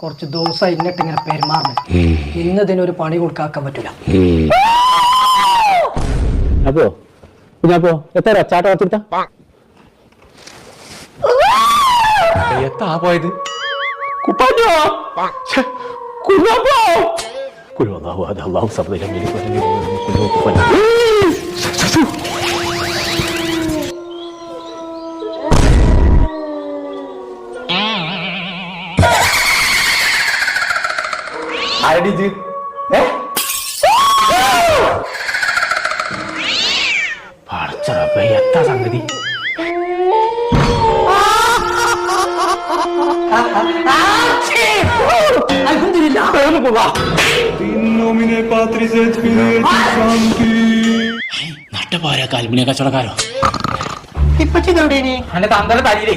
കുറച്ച് ദിവസം ഇന്നിട്ട് ഇങ്ങനെ പെരുമാറണം. ഇന്നതിനൊരു പണി കൊടുക്കാക്കാൻ പറ്റൂല. അപ്പോ കുഞ്ഞാപ്പോ എത്ര ചാട്ട വച്ചിട്ടാ എത്താ പോയത്? കുഞ്ഞാപ്പോ എത്താ സംഗതി? നട്ടപ്പാര കൽമിനെ കച്ചവടക്കാരോ ഇപ്പൊ തന്തല തലയിലേ